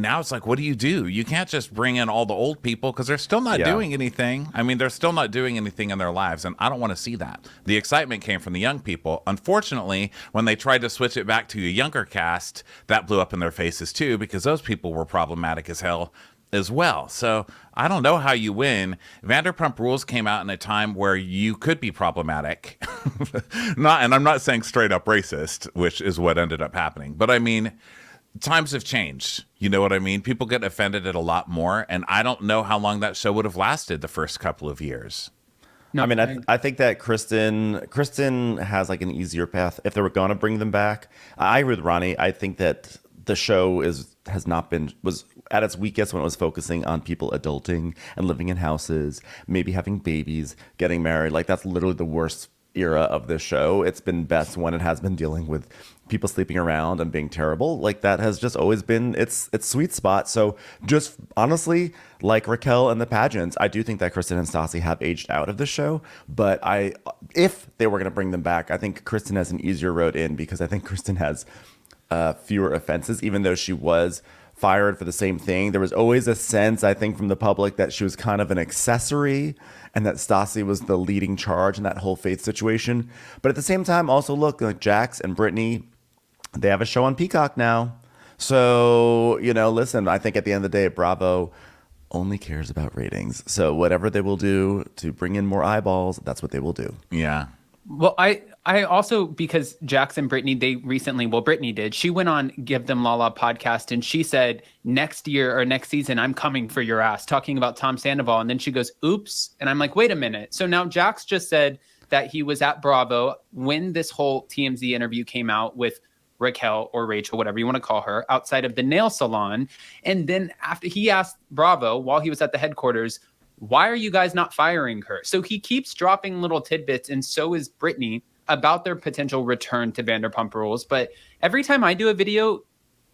now it's like, what do? You can't just bring in all the old people because they're still not doing anything. I mean, they're still not doing anything in their lives, and I don't want to see that. The excitement came from the young people. Unfortunately, when they tried to switch it back to a younger cast, that blew up in their faces too, because those people were problematic as hell as well. So I don't know how you win. Vanderpump Rules came out in a time where you could be problematic. And I'm not saying straight up racist, which is what ended up happening. But I mean, times have changed. You know what I mean? People get offended at a lot more. And I don't know how long that show would have lasted the first couple of years. No, I mean, I think that Kristen has like an easier path if they were going to bring them back. I agree with Ronnie. I think that the show was at its weakest when it was focusing on people adulting and living in houses, maybe having babies, getting married. Like, that's literally the worst era of this show. It's been best when it has been dealing with people sleeping around and being terrible. Like, that has just always been its sweet spot. So just honestly, like Raquel and the pageants, I do think that Kristen and Stassi have aged out of the show. But if they were going to bring them back, I think Kristen has an easier road in, because I think Kristen has fewer offenses, even though she was fired for the same thing. There was always a sense, I think, from the public that she was kind of an accessory and that Stassi was the leading charge in that whole Faith situation. But at the same time, also look, like Jax and Brittany, they have a show on Peacock now. So, listen, I think at the end of the day, Bravo only cares about ratings. So whatever they will do to bring in more eyeballs, that's what they will do. Yeah. Well, I also, because Jax and Brittany, Brittany did, she went on Give Them Lala podcast and she said, next year or next season, I'm coming for your ass, talking about Tom Sandoval. And then she goes, oops. And I'm like, wait a minute. So now Jax just said that he was at Bravo when this whole TMZ interview came out with Raquel or Rachel, whatever you want to call her, outside of the nail salon. And then after he asked Bravo while he was at the headquarters, why are you guys not firing her? So he keeps dropping little tidbits, and so is Brittany, about their potential return to Vanderpump Rules. But every time I do a video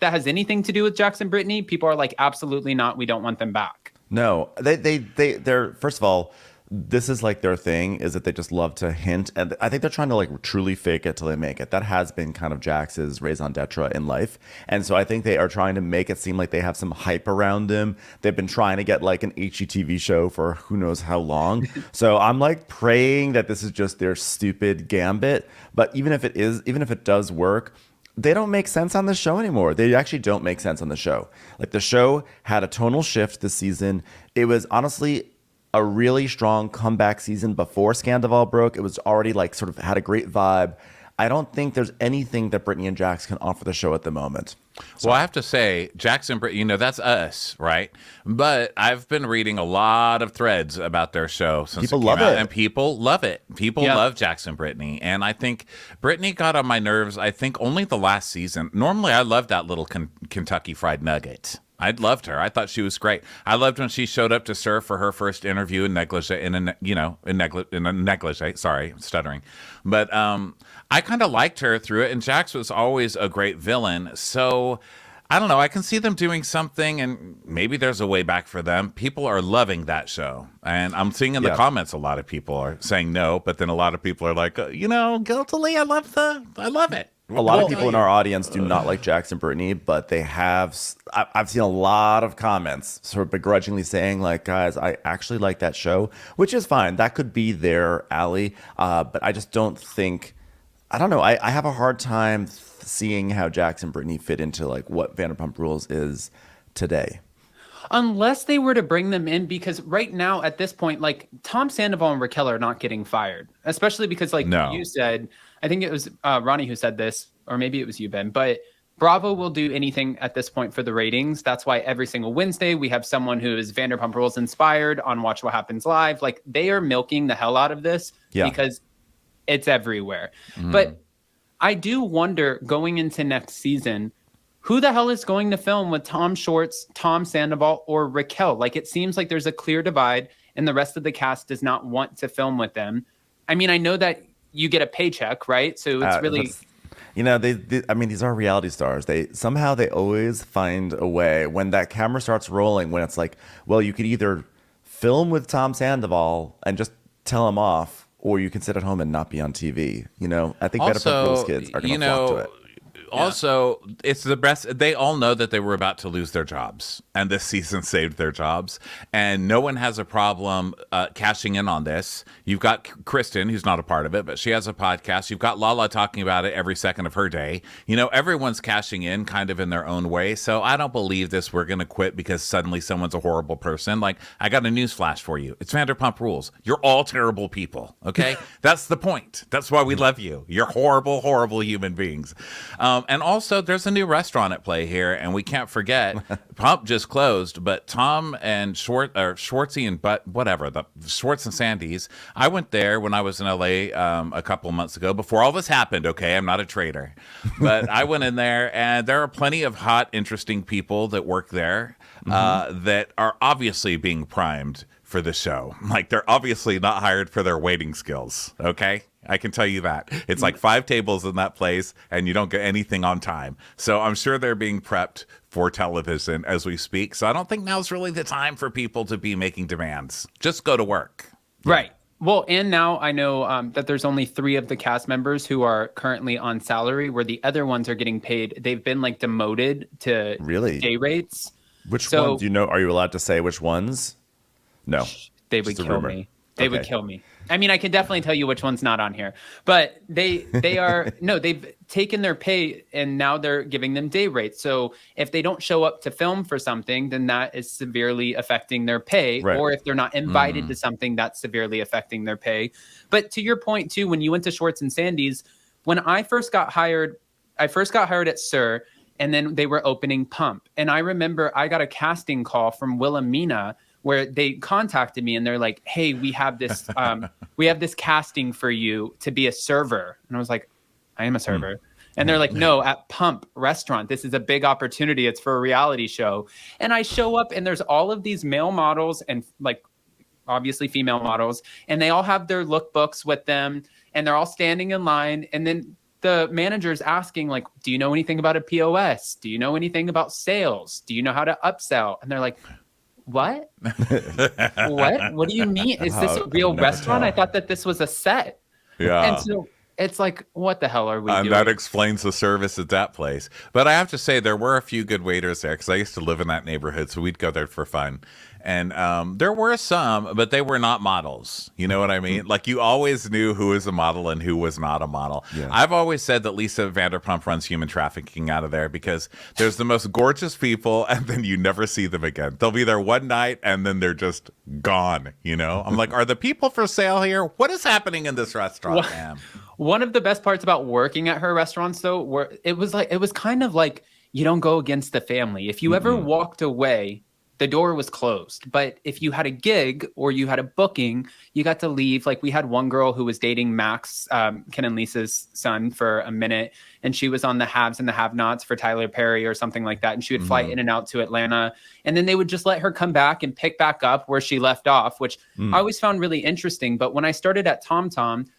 that has anything to do with Jax and Brittany, people are like, absolutely not. We don't want them back. No, they're first of all, this is like their thing, is that they just love to hint. And I think they're trying to like truly fake it till they make it. That has been kind of Jax's raison d'etre in life. And so I think they are trying to make it seem like they have some hype around them. They've been trying to get like an HGTV show for who knows how long. So I'm like praying that this is just their stupid gambit. But even if it does work, they don't make sense on the show anymore. They actually don't make sense on the show. Like, the show had a tonal shift this season. It was honestly a really strong comeback season before Sandoval broke. It was already like sort of had a great vibe. I don't think there's anything that Brittany and Jax can offer the show at the moment. Well, I have to say, Jax and Brittany, that's us, right? But I've been reading a lot of threads about their show since people it came love out, it. and people love it. People love Jax and Brittany, and I think Brittany got on my nerves. I think only the last season. Normally, I loved that little Kentucky Fried Nugget. I loved her. I thought she was great. I loved when she showed up to serve for her first interview in negligee, in a negligee. Sorry, stuttering. But I kind of liked her through it, and Jax was always a great villain. So I don't know. I can see them doing something, and maybe there's a way back for them. People are loving that show, and I'm seeing in the comments a lot of people are saying no, but then a lot of people are like, guiltily, I love it. A lot of people in our audience do not like Jax and Brittany, but they have. I've seen a lot of comments sort of begrudgingly saying, like, guys, I actually like that show, which is fine. That could be their alley. But I just don't think, I don't know. I have a hard time seeing how Jax and Brittany fit into like what Vanderpump Rules is today. Unless they were to bring them in, because right now at this point, like, Tom Sandoval and Raquel are not getting fired, especially because you said, I think it was Ronnie who said this, or maybe it was you, Ben, but Bravo will do anything at this point for the ratings. That's why every single Wednesday we have someone who is Vanderpump Rules inspired on Watch What Happens Live. Like, they are milking the hell out of this because it's everywhere. But I do wonder, going into next season, who the hell is going to film with Tom Schwartz, Tom Sandoval, or Raquel? Like, it seems like there's a clear divide and the rest of the cast does not want to film with them. I mean, I know that you get a paycheck, right? So it's really... these are reality stars. They always find a way when that camera starts rolling, when it's like, well, you could either film with Tom Sandoval and just tell him off, or you can sit at home and not be on TV. I think Vanderpump Rules kids are going to flock to it. also, it's the best. They all know that they were about to lose their jobs, and this season saved their jobs. And no one has a problem cashing in on this. You've got Kristen, who's not a part of it, but she has a podcast. You've got Lala talking about it every second of her day. You know, everyone's cashing in kind of in their own way. So I don't believe this. We're going to quit because suddenly someone's a horrible person. Like, I got a news flash for you. It's Vanderpump Rules. You're all terrible people. Okay, that's the point. That's why we love you. You're horrible, horrible human beings. And also, there's a new restaurant at play here, and we can't forget, Pump just closed, but Tom and Schwartzy and the Schwartz and Sandy's. I went there when I was in LA a couple months ago, before all this happened. Okay, I'm not a traitor, but I went in there, and there are plenty of hot, interesting people that work there that are obviously being primed for the show. Like, they're obviously not hired for their waiting skills. Okay. I can tell you that. It's like 5 tables in that place, and you don't get anything on time. So I'm sure they're being prepped for television as we speak. So I don't think now's really the time for people to be making demands. Just go to work. Right. Well, and now I know that there's only 3 of the cast members who are currently on salary, where the other ones are getting paid. They've been like demoted to day rates. Which ones? Do you know? Are you allowed to say which ones? No. They would kill me. They would kill me. I mean, I can definitely tell you which one's not on here, but they are they've taken their pay and now they're giving them day rates. So if they don't show up to film for something, then that is severely affecting their pay. Right. Or if they're not invited to something, that's severely affecting their pay. But to your point too, when you went to Schwartz and Sandy's, when I first got hired at SUR, and then they were opening Pump. And I remember I got a casting call from Wilhelmina where they contacted me and they're like, "Hey, we have this casting for you to be a server." And I was like, "I am a server." And they're like, "No, at Pump Restaurant. This is a big opportunity. It's for a reality show." And I show up and there's all of these male models and like obviously female models, and they all have their lookbooks with them and they're all standing in line. And then the manager's asking, like, "Do you know anything about a POS? Do you know anything about sales? Do you know how to upsell?" And they're like, "What? What do you mean? Is this a real restaurant? I thought that this was a set." Yeah. And so it's like, what the hell are we doing? That explains the service at that place. But I have to say, there were a few good waiters there because I used to live in that neighborhood, so we'd go there for fun. And there were some, but they were not models. You know what I mean? Like, you always knew who was a model and who was not a model. Yeah. I've always said that Lisa Vanderpump runs human trafficking out of there because there's the most gorgeous people and then you never see them again. They'll be there one night and then they're just gone, you know? I'm like, are the people for sale here? What is happening in this restaurant, ma'am? One of the best parts about working at her restaurants, though, it was kind of like you don't go against the family. If you ever walked away, the door was closed. But if you had a gig or you had a booking, you got to leave. Like, we had one girl who was dating Max, Ken and Lisa's son, for a minute. And she was on the haves and the have-nots for Tyler Perry or something like that. And she would fly in and out to Atlanta. And then they would just let her come back and pick back up where she left off, which I always found really interesting. But when I started at TomTom,